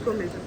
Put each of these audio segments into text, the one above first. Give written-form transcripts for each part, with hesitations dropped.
comida.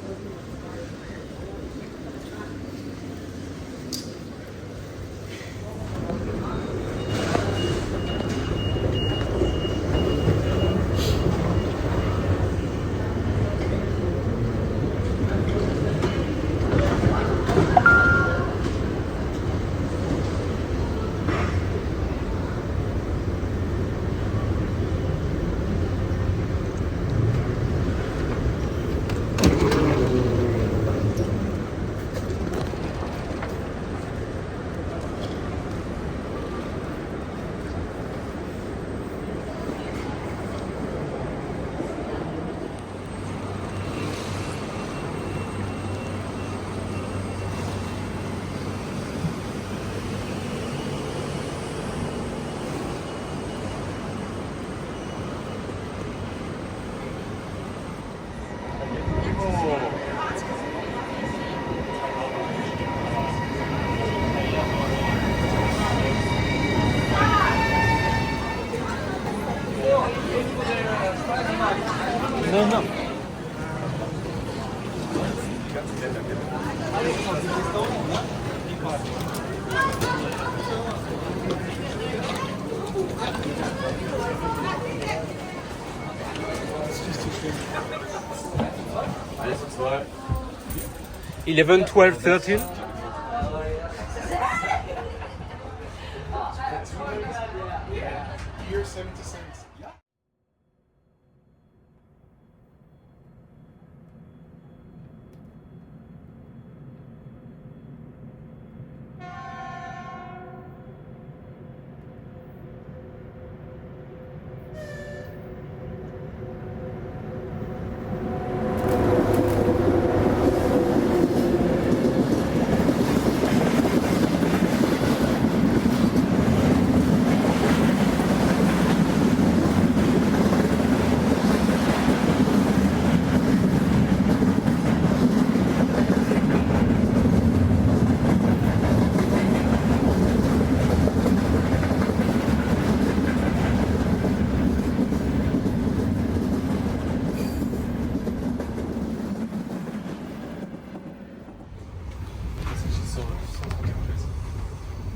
No. Alles um 12. 11, 12, 13. Here, 70 cents.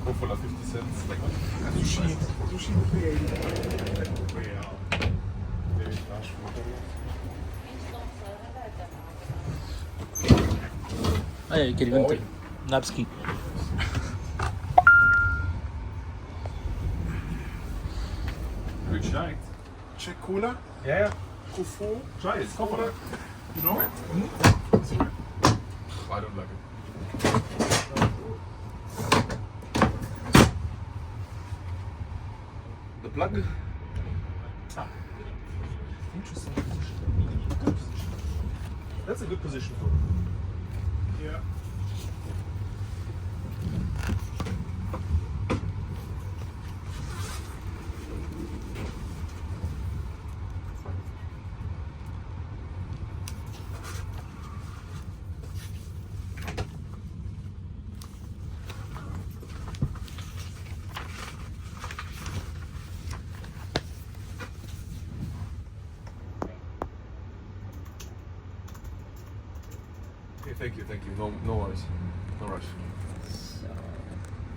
Go for like 50 cents. Like, Sushi would be 80. very flash Aí, aquele vento. Napski. Which night? Czech cola, Yeah. Kufu, Try it. Cola. you know? I don't like it. The plug. Interesting. That's a good position for it. Yeah. Okay, thank you. No worries. No rush.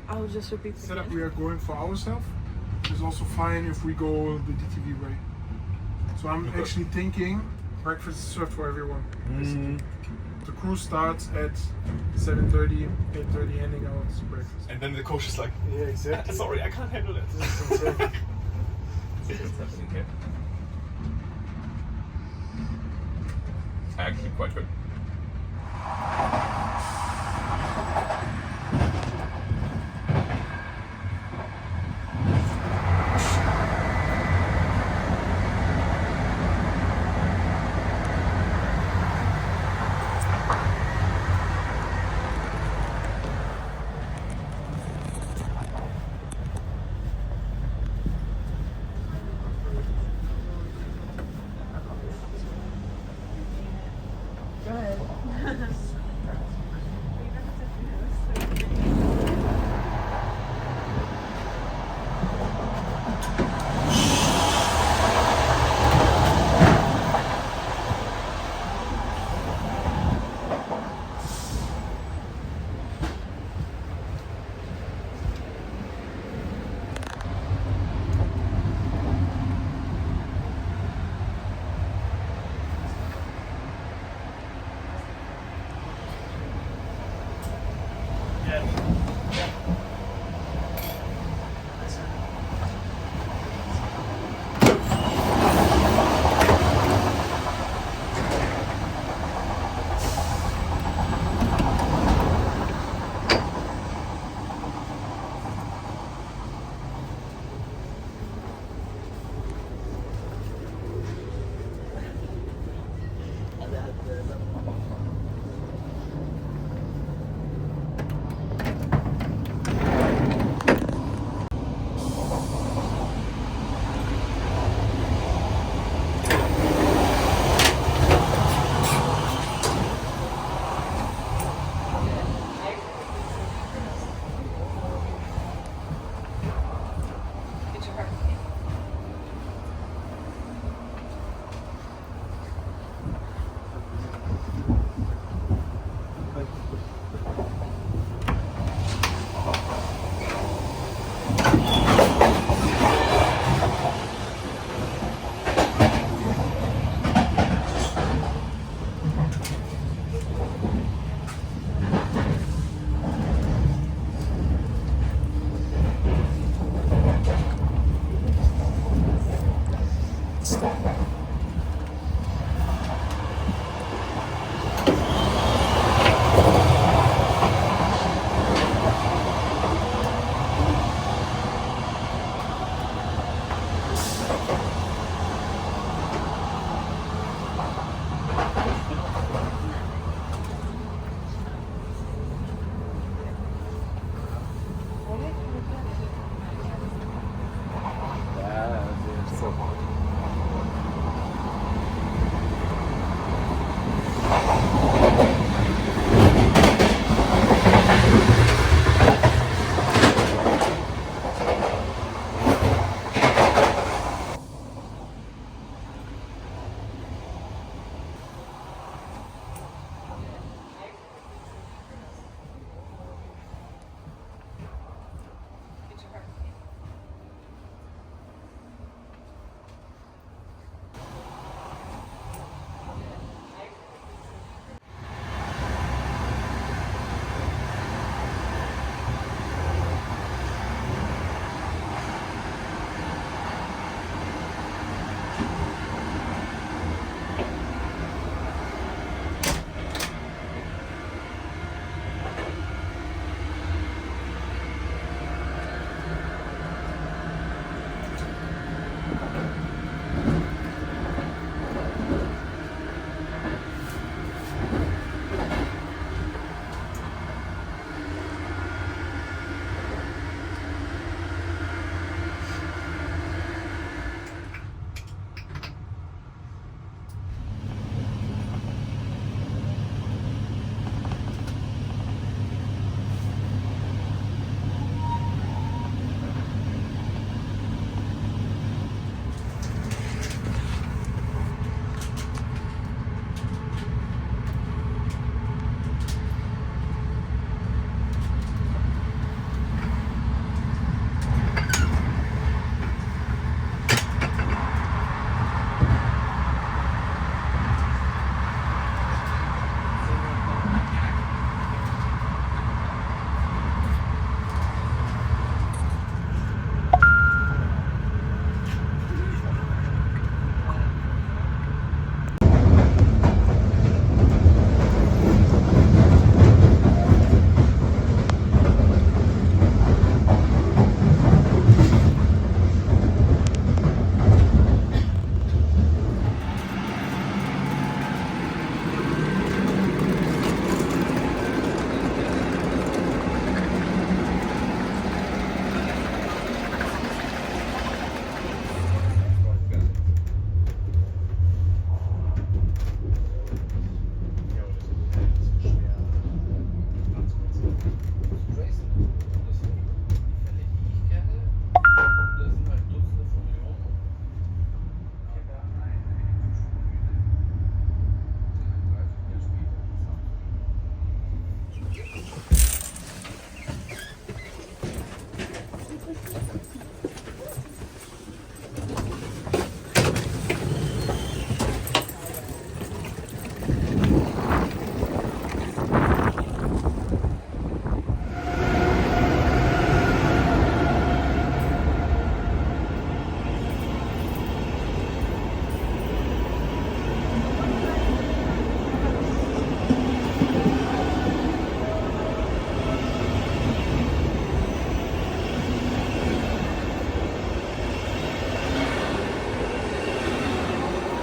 I'll just repeat Setup again. we are going for ourselves. It's also fine if we go the DTV way. So I'm Okay. actually thinking breakfast is served for everyone. basically. The cruise starts at 7:30, 8:30, handing out breakfast. And then the coach is like, Yeah, exactly. sorry, I can't handle it. This is insane. What's happening here? Actually, quite good. Go ahead. Yeah.